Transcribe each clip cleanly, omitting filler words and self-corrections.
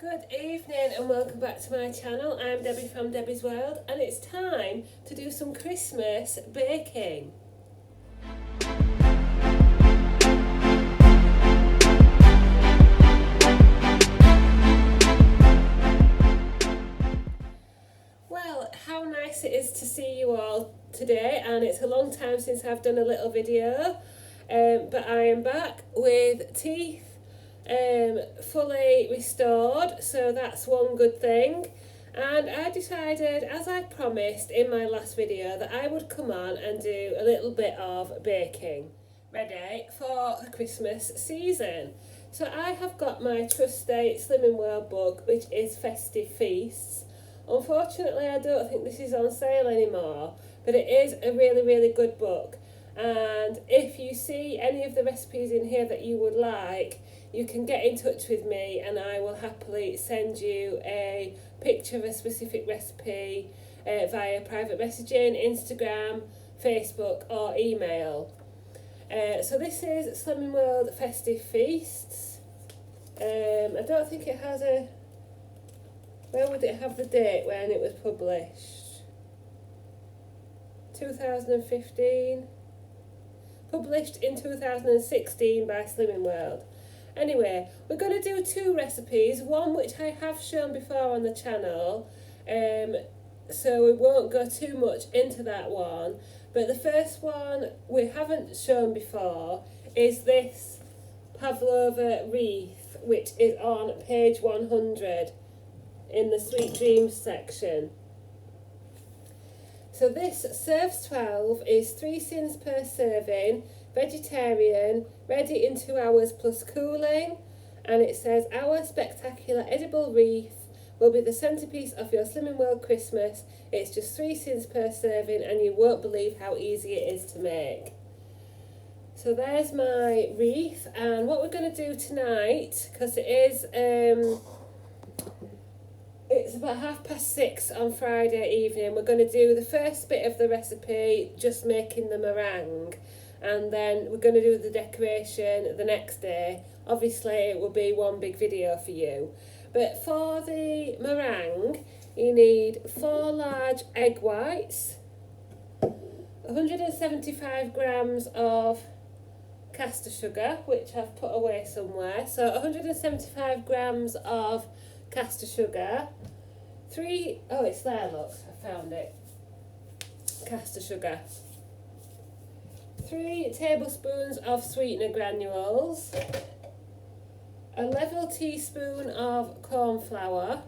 Good evening and welcome back to my channel. I'm Debbie from Debbie's World and it's time to do some Christmas baking. Well, how nice it is to see you all today, and it's a long time since I've done a little video, but I am back with teeth fully restored, so that's one good thing. And I decided, as I promised in my last video, that I would come on and do a little bit of baking ready for the Christmas season. So I have got my trusty Slimming World book, which is Festive Feasts. Unfortunately, I don't think this is on sale anymore, but it is a really good book. And if you see any of the recipes in here that you would like, you can get in touch with me and I will happily send you a picture of a specific recipe via private messaging, Instagram, Facebook or email. So this is Slimming World Festive Feasts. I don't think it has a... Where would it have the date when it was published? 2015. Published in 2016 by Slimming World. Anyway, we're going to do two recipes, one which I have shown before on the channel, so we won't go too much into that one, but the first one we haven't shown before is this Pavlova Wreath, which is on page 100 in the Sweet Dreams section. So this serves 12, is 3 sins per serving, vegetarian, ready in 2 hours plus cooling, and it says our spectacular edible wreath will be the centrepiece of your Slimming World Christmas. It's just 3 sins per serving and you won't believe how easy it is to make. So there's my wreath, and what we're going to do tonight, because it is it's about 6:30 on Friday evening, we're going to do the first bit of the recipe, just making the meringue, and then we're going to do the decoration the next day. Obviously it will be one big video for you, but for the meringue you need 4 large egg whites, 175 grams of caster sugar, which I've put away somewhere, so 175 grams of caster sugar, it's there, look, I found it, caster sugar, 3 tablespoons of sweetener granules, a level teaspoon of corn flour,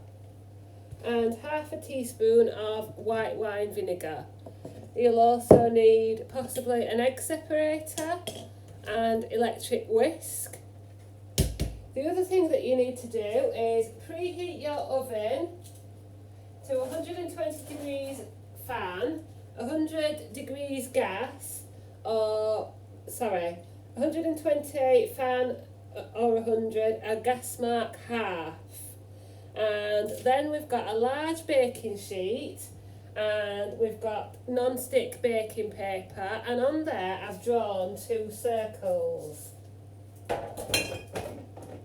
and half a teaspoon of white wine vinegar. You'll also need possibly an egg separator and electric whisk. The other thing that you need to do is preheat your oven to 120 degrees fan, 100 degrees gas, 120 fan or 100, a gas mark half. And then we've got a large baking sheet and we've got non-stick baking paper, and on there I've drawn 2 circles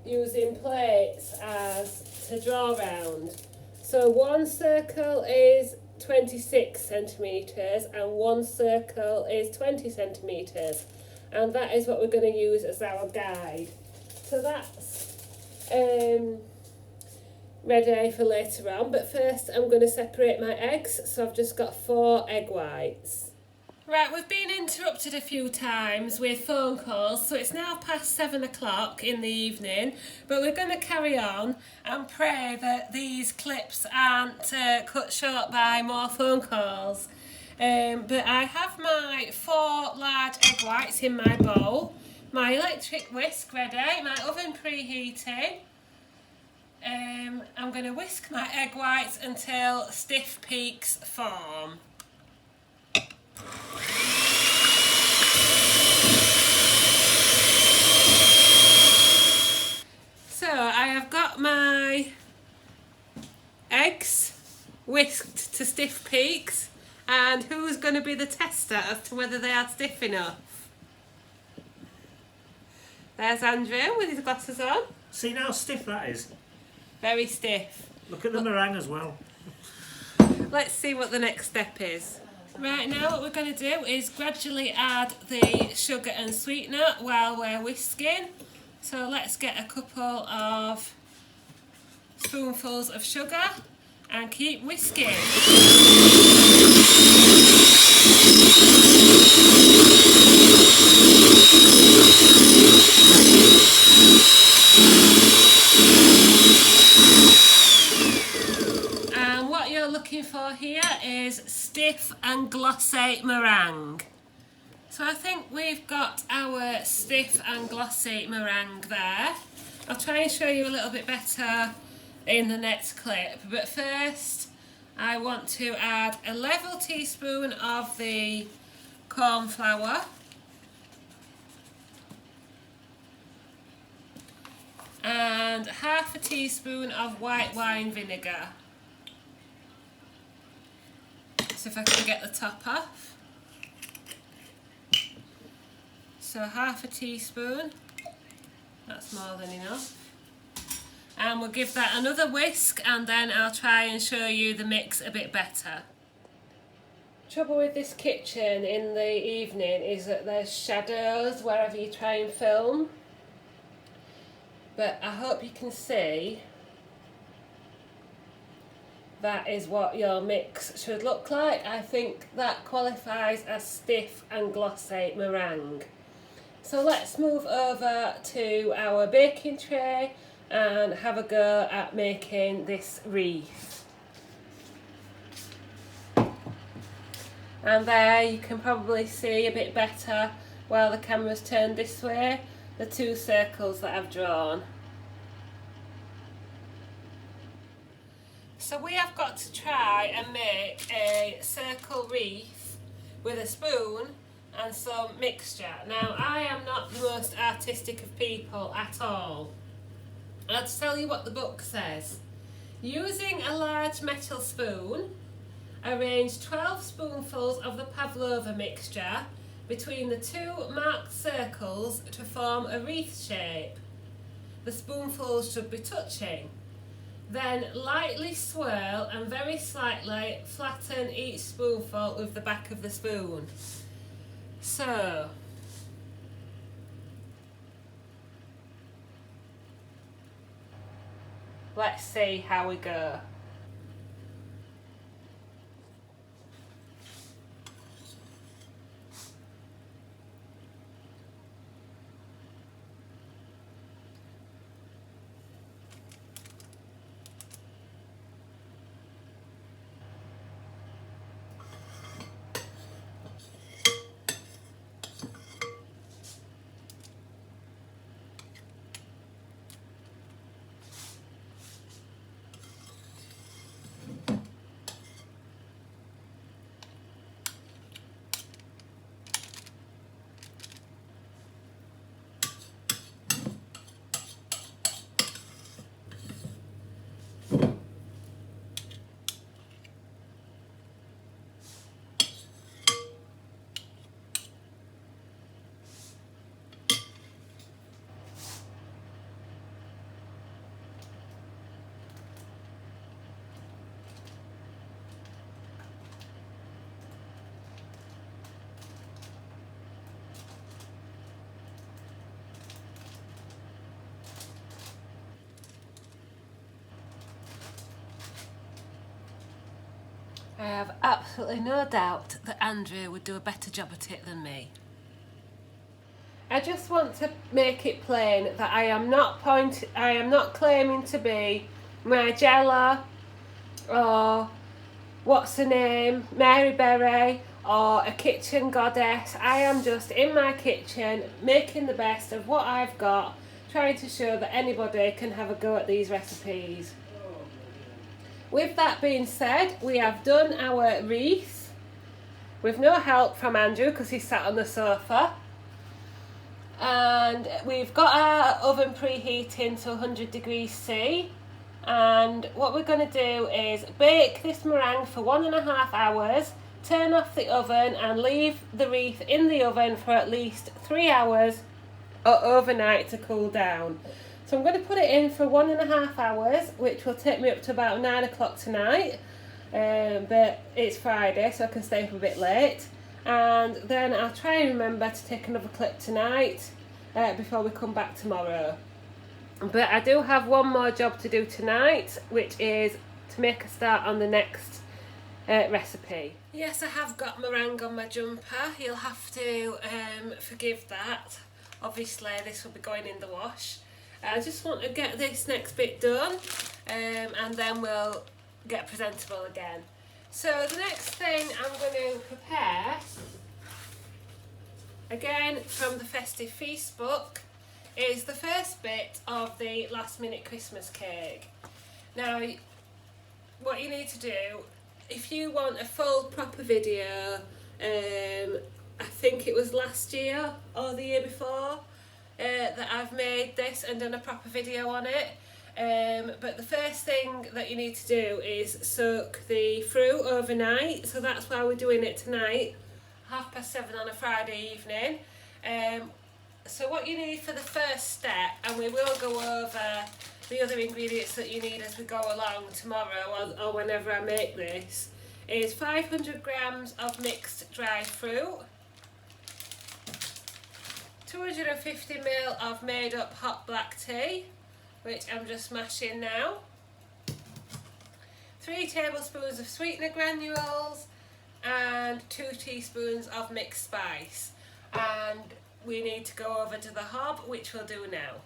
using plates as to draw round. So one circle is 26 centimetres and one circle is 20 centimetres, and that is what we're going to use as our guide. So that's ready for later on, but first I'm going to separate my eggs, so I've just got 4 egg whites. Right, we've been interrupted a few times with phone calls, so it's now past 7 o'clock in the evening, but we're going to carry on and pray that these clips aren't cut short by more phone calls. But I have my 4 large egg whites in my bowl, my electric whisk ready, my oven preheating. I'm going to whisk my egg whites until stiff peaks form. So I have got my eggs whisked to stiff peaks, and who's going to be the tester as to whether they are stiff enough? There's Andrew with his glasses on. See how stiff that is? Very stiff. Look at the meringue as well. Let's see what the next step is. Right, now what we're going to do is gradually add the sugar and sweetener while we're whisking. So let's get a couple of spoonfuls of sugar and keep whisking. And what you're looking for here is stiff and glossy meringue. So I think we've got our stiff and glossy meringue there. I'll try and show you a little bit better in the next clip, but first I want to add a level teaspoon of the corn flour and half a teaspoon of white wine vinegar. So if I can get the top off. So half a teaspoon, that's more than enough. And we'll give that another whisk and then I'll try and show you the mix a bit better. Trouble with this kitchen in the evening is that there's shadows wherever you try and film. But I hope you can see that is what your mix should look like. I think that qualifies as stiff and glossy meringue. So let's move over to our baking tray and have a go at making this wreath. And there you can probably see a bit better while the camera's turned this way, the two circles that I've drawn. So we have got to try and make a circle wreath with a spoon and some mixture. Now I am not the most artistic of people at all. I'll tell you what the book says. Using a large metal spoon, arrange 12 spoonfuls of the Pavlova mixture between the two marked circles to form a wreath shape. The spoonfuls should be touching. Then lightly swirl and very slightly flatten each spoonful with the back of the spoon. So, let's see how we go. I have absolutely no doubt that Andrew would do a better job at it than me. I just want to make it plain that I am not claiming to be Margella or what's her name, Mary Berry or a kitchen goddess. I am just in my kitchen making the best of what I've got, trying to show that anybody can have a go at these recipes. With that being said, we have done our wreath with no help from Andrew because he's sat on the sofa. And we've got our oven preheating to 100 degrees C. And what we're going to do is bake this meringue for 1.5 hours, turn off the oven and leave the wreath in the oven for at least 3 hours or overnight to cool down. So I'm going to put it in for 1.5 hours, which will take me up to about 9 o'clock tonight. But it's Friday, so I can stay up a bit late. And then I'll try and remember to take another clip tonight before we come back tomorrow. But I do have one more job to do tonight, which is to make a start on the next recipe. Yes, I have got meringue on my jumper. You'll have to forgive that. Obviously, this will be going in the wash. I just want to get this next bit done, and then we'll get presentable again. So the next thing I'm going to prepare, again from the Festive Feast book, is the first bit of the last minute Christmas cake. Now, what you need to do, if you want a full proper video, I think it was last year or the year before that I've made this and done a proper video on it. But the first thing that you need to do is soak the fruit overnight, so that's why we're doing it tonight, 7:30 on a Friday evening. So what you need for the first step, and we will go over the other ingredients that you need as we go along tomorrow or whenever I make this, is 500 grams of mixed dry fruit, 250 ml of made up hot black tea, which I'm just mashing now, 3 tablespoons of sweetener granules, and 2 teaspoons of mixed spice. And we need to go over to the hob, which we'll do now.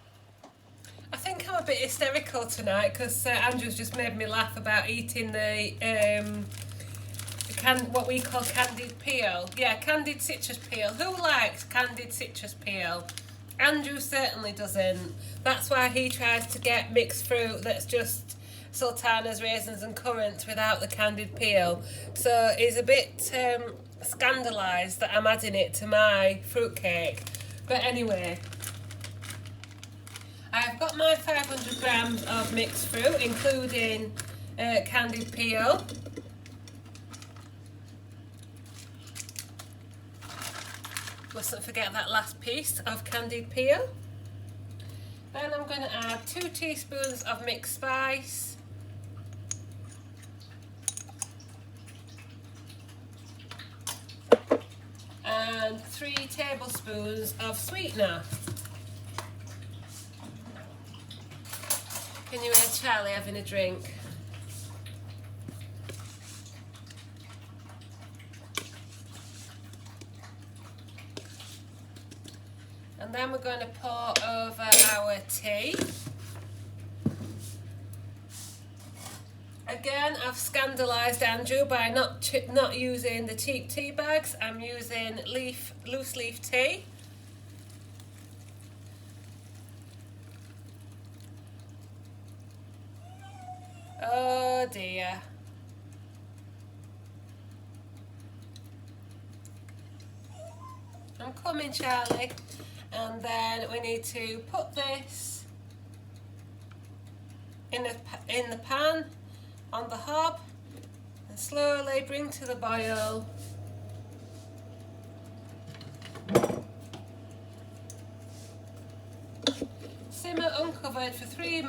I think I'm a bit hysterical tonight because Andrew's just made me laugh about eating the what we call candied peel. Yeah, candied citrus peel. Who likes candied citrus peel? Andrew certainly doesn't. That's why he tries to get mixed fruit that's just sultanas, raisins and currants without the candied peel. So he's a bit scandalised that I'm adding it to my fruitcake. But anyway, I've got my 500 grams of mixed fruit, including candied peel. Mustn't forget that last piece of candied peel. Then I'm going to add 2 teaspoons of mixed spice, and 3 tablespoons of sweetener. Can you hear Charlie having a drink? And then we're going to pour over our tea. Again, I've scandalised Andrew by not using the cheap tea bags. I'm using loose leaf tea. Oh dear. I'm coming, Charlie. And then we need to put this in the pan on the hob and slowly bring to the boil. Simmer uncovered for 3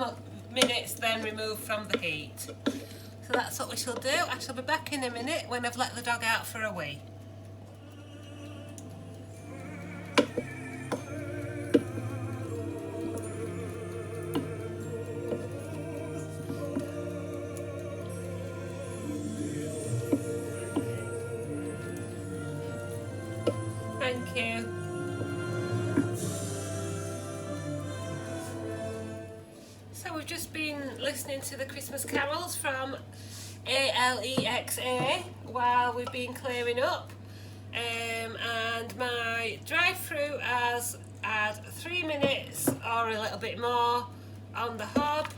minutes, then remove from the heat. So that's what we shall do. I shall be back in a minute when I've let the dog out for a wee. Thank you. So we've just been listening to the Christmas carols from Alexa while we've been clearing up, and my dry fruit has had 3 minutes or a little bit more on the hob,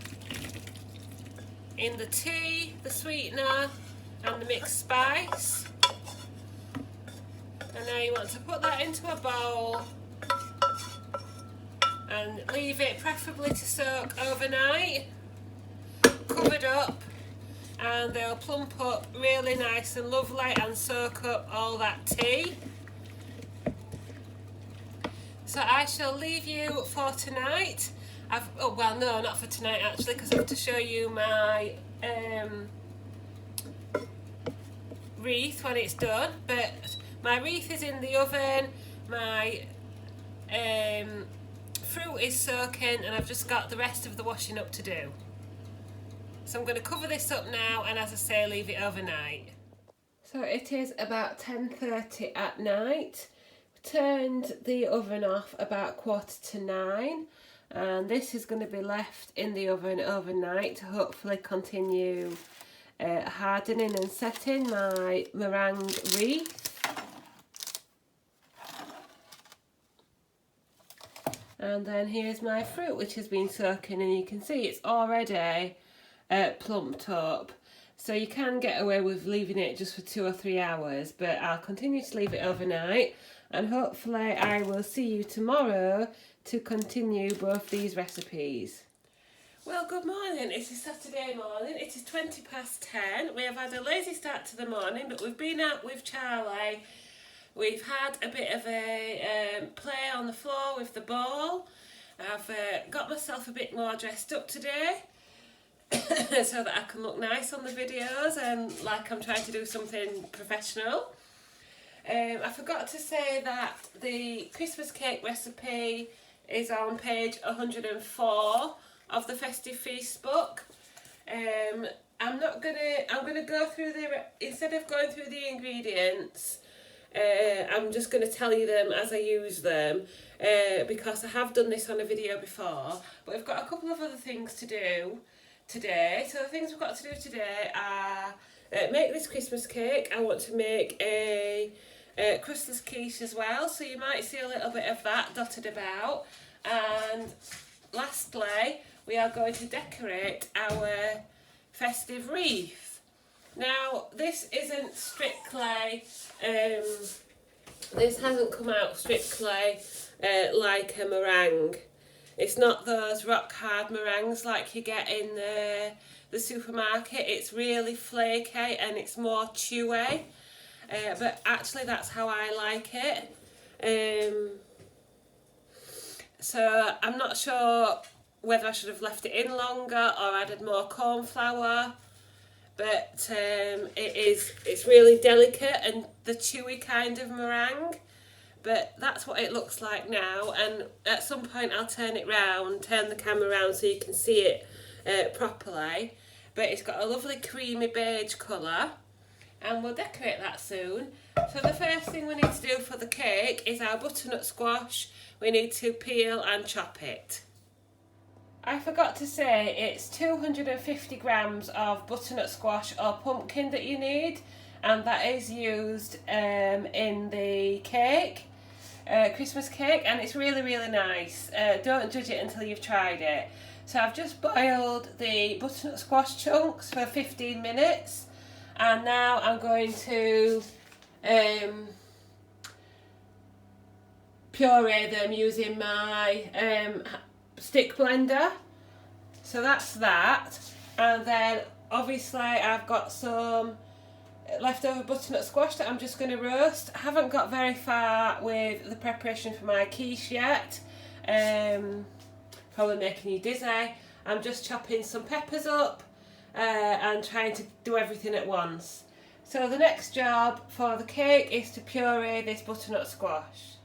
in the tea, the sweetener and the mixed spice. And now you want to put that into a bowl and leave it preferably to soak overnight, covered up, and they'll plump up really nice and lovely and soak up all that tea. So I shall leave you for tonight, Oh well, no, not for tonight actually, because I have to show you my wreath when it's done. But my wreath is in the oven. My fruit is soaking, and I've just got the rest of the washing up to do. So I'm going to cover this up now, and as I say, leave it overnight. So it is about 10:30 at night. Turned the oven off about 8:45, and this is going to be left in the oven overnight to hopefully continue hardening and setting my meringue wreath. And then here's my fruit, which has been soaking, and you can see it's already plumped up. So you can get away with leaving it just for 2 or 3 hours, but I'll continue to leave it overnight, and hopefully I will see you tomorrow to continue both these recipes. Well, good morning. It is Saturday morning. It is 10:20. We have had a lazy start to the morning, but we've been out with Charlie. We've had a bit of a play on the floor with the ball. I've got myself a bit more dressed up today so that I can look nice on the videos and like I'm trying to do something professional. I forgot to say that the Christmas cake recipe is on page 104 of the Festive Feast book. I'm gonna go through instead of going through the ingredients, I'm just going to tell you them as I use them, because I have done this on a video before, but we've got a couple of other things to do today. So the things we've got to do today are make this Christmas cake. I want to make a Crustless Quiche as well, so you might see a little bit of that dotted about. And lastly, we are going to decorate our festive wreath. Now, this isn't strictly, this hasn't come out strictly like a meringue. It's not those rock hard meringues like you get in the supermarket. It's really flaky and it's more chewy, but actually that's how I like it. So I'm not sure whether I should have left it in longer or added more corn flour. But it's really delicate and the chewy kind of meringue, but that's what it looks like now, and at some point I'll turn the camera round so you can see it properly. But it's got a lovely creamy beige colour, and we'll decorate that soon. So the first thing we need to do for the cake is our butternut squash. We need to peel and chop it. I forgot to say it's 250 grams of butternut squash or pumpkin that you need, and that is used in the cake, Christmas cake, and it's really nice. Don't judge it until you've tried it. So I've just boiled the butternut squash chunks for 15 minutes, and now I'm going to puree them using my stick blender. So that's that, and then obviously I've got some leftover butternut squash that I'm just going to roast. I haven't got very far with the preparation for my quiche yet, probably making you dizzy. I'm just chopping some peppers up and trying to do everything at once. So the next job for the cake is to puree this butternut squash.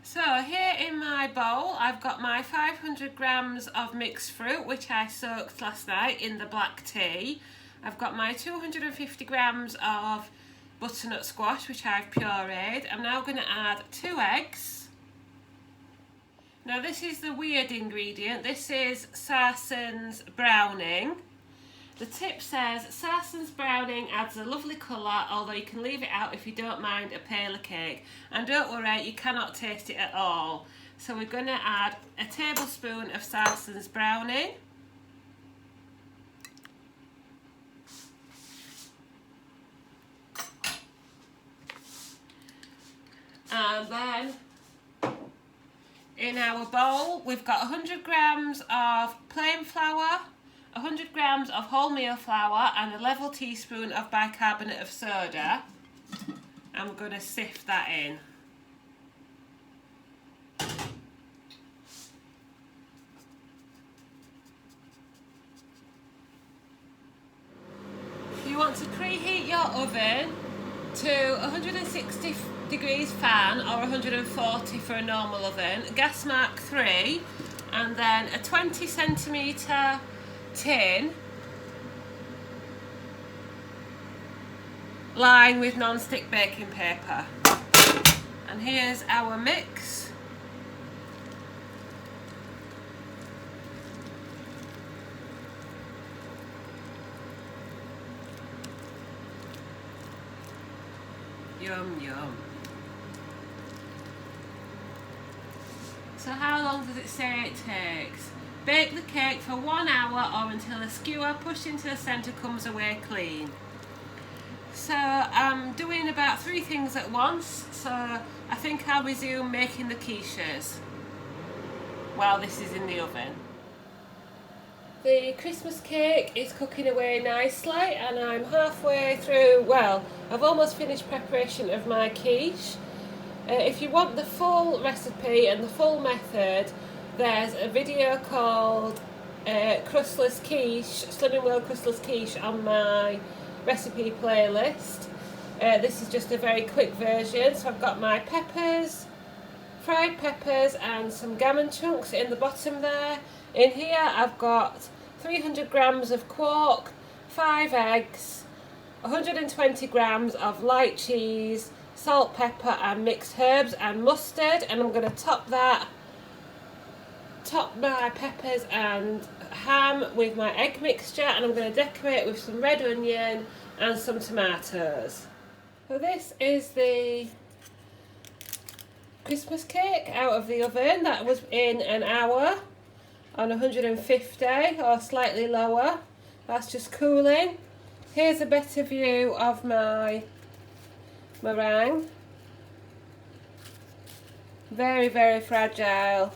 So here in my bowl I've got my 500 grams of mixed fruit, which I soaked last night in the black tea. I've got my 250 grams of butternut squash, which I've pureed. I'm now going to add 2 eggs. Now this is the weird ingredient. This is Sarson's browning. The tip says Sarson's browning adds a lovely colour, although you can leave it out if you don't mind a paler cake. And don't worry, you cannot taste it at all. So we're going to add a tablespoon of Sarson's browning. And then in our bowl we've got 100 grams of plain flour, 100 grams of wholemeal flour and a level teaspoon of bicarbonate of soda, and we're going to sift that in. you want to preheat your oven to 160 degrees fan or 140 for a normal oven, gas mark 3, and then a 20 centimetre tin lined with non-stick baking paper. And here's our mix. Yum yum. So how long does it say it takes? Bake the cake for 1 hour or until the skewer pushed into the centre comes away clean. So I'm doing about 3 things at once, so I think I'll resume making the quiches while this is in the oven. The Christmas cake is cooking away nicely and I'm halfway through, well, I've almost finished preparation of my quiche. If you want the full recipe and the full method, there's a video called Crustless Quiche, Slimming World Crustless Quiche on my recipe playlist. This is just a very quick version. So I've got my peppers, fried peppers and some gammon chunks in the bottom there. In here I've got 300 grams of quark, 5 eggs, 120 grams of light cheese, salt, pepper and mixed herbs and mustard, and I'm going to top my peppers and ham with my egg mixture, and I'm going to decorate with some red onion and some tomatoes. So this is the Christmas cake out of the oven. That was in an hour on 150 or slightly lower. That's just cooling. Here's a better view of my meringue. Very, very fragile.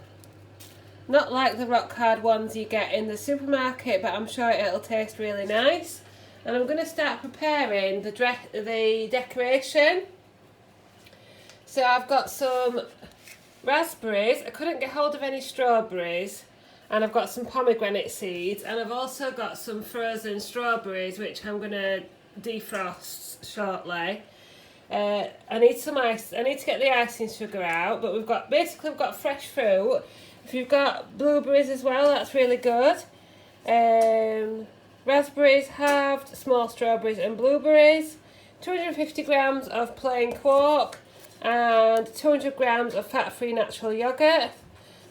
Not like the rock hard ones you get in the supermarket, but I'm sure it'll taste really nice. And I'm going to start preparing the decoration. So I've got some raspberries. I couldn't get hold of any strawberries. And I've got some pomegranate seeds. And I've also got some frozen strawberries, which I'm going to defrost shortly. I need some ice. I need to get the icing sugar out. But we've got fresh fruit. If you've got blueberries as well, that's really good. Raspberries halved, small strawberries and blueberries. 250 grams of plain quark and 200 grams of fat-free natural yoghurt.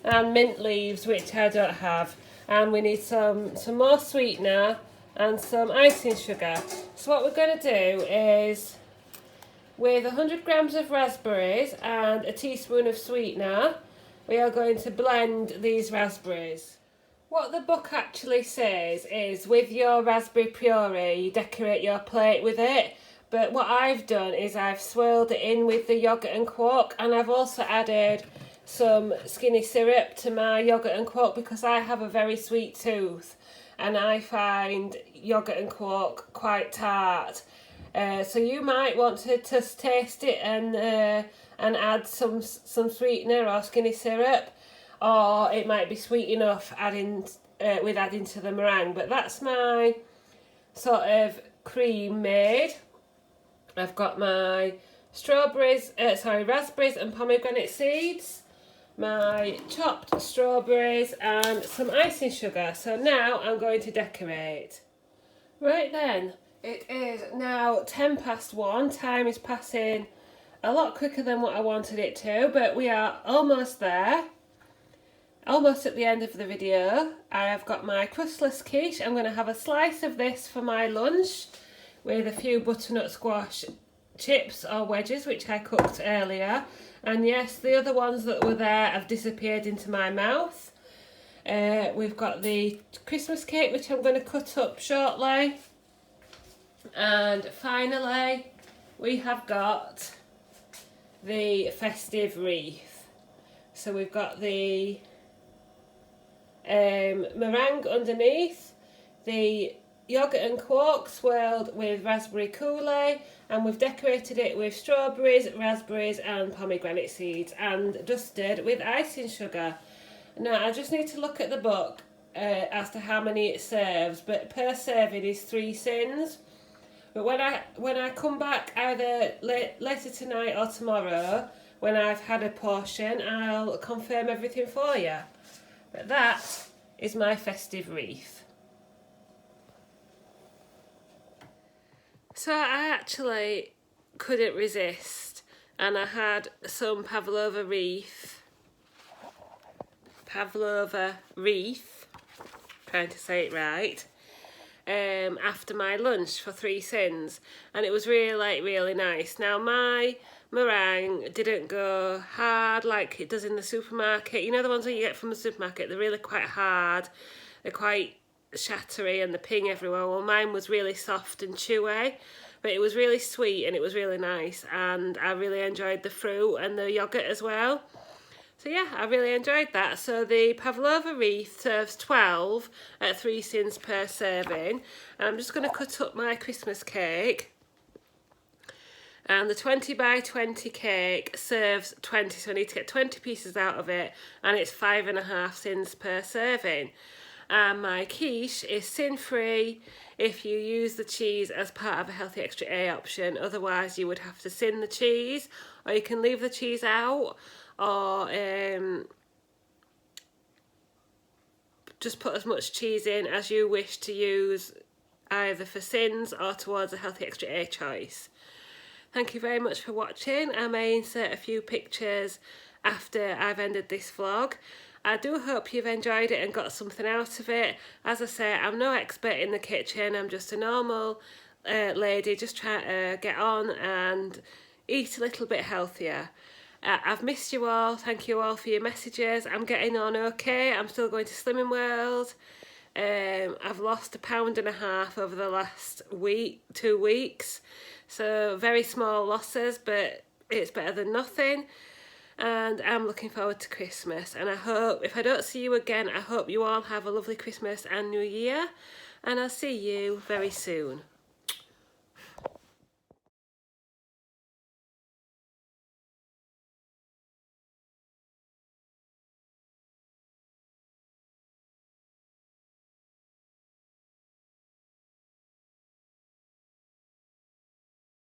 And mint leaves, which I don't have. And we need some more sweetener and some icing sugar. So what we're going to do is, with 100 grams of raspberries and a teaspoon of sweetener, we are going to blend these raspberries. What the book actually says is, with your raspberry puree, you decorate your plate with it. But what I've done is I've swirled it in with the yoghurt and quark, and I've also added some skinny syrup to my yoghurt and quark because I have a very sweet tooth and I find yoghurt and quark quite tart. So you might want to just taste it and add some sweetener or skinny syrup, or it might be sweet enough adding to the meringue. But that's my sort of cream made. I've got my raspberries and pomegranate seeds, my chopped strawberries and some icing sugar. So now I'm going to decorate. Right then, it is now 1:10. Time is passing a lot quicker than what I wanted it to, but we are almost there. Almost at the end of the video. I have got my crustless quiche. I'm going to have a slice of this for my lunch with a few butternut squash chips or wedges, which I cooked earlier. And yes, the other ones that were there have disappeared into my mouth. We've got the Christmas cake, which I'm going to cut up shortly. And finally, we have got the Festive Wreath. So we've got the meringue underneath, the yoghurt and quark swirled with raspberry coulis, and we've decorated it with strawberries, raspberries and pomegranate seeds and dusted with icing sugar. Now I just need to look at the book as to how many it serves, but per serving is 3 sins. But when I come back either later tonight or tomorrow, when I've had a portion, I'll confirm everything for you. But that is my festive wreath. So I actually couldn't resist, and I had some Pavlova Wreath, trying to say it right, after my lunch for 3 sins, and it was really nice. Now my meringue didn't go hard like it does in the supermarket. You know, the ones that you get from the supermarket, they're really quite hard, they're quite shattery and the ping everywhere. Well, mine was really soft and chewy, but it was really sweet and it was really nice, and I really enjoyed the fruit and the yoghurt as well. So yeah, I really enjoyed that. So the Pavlova Wreath serves 12 at 3 sins per serving, and I'm just going to cut up my Christmas cake. And the 20 by 20 cake serves 20, so I need to get 20 pieces out of it, and it's 5.5 sins per serving. And my quiche is sin-free if you use the cheese as part of a healthy extra A option. Otherwise you would have to sin the cheese, or you can leave the cheese out, or just put as much cheese in as you wish to use, either for sins or towards a healthy extra A choice. Thank you very much for watching. I may insert a few pictures after I've ended this vlog. I do hope you've enjoyed it and got something out of it. As I say, I'm no expert in the kitchen. I'm just a normal lady just trying to get on and eat a little bit healthier. I've missed you all. Thank you all for your messages. I'm getting on okay. I'm still going to Slimming World. I've lost 1.5 pounds over the last 2 weeks. So very small losses, but it's better than nothing. And I'm looking forward to Christmas, and I hope, if I don't see you again, I hope you all have a lovely Christmas and New Year, and I'll see you very soon.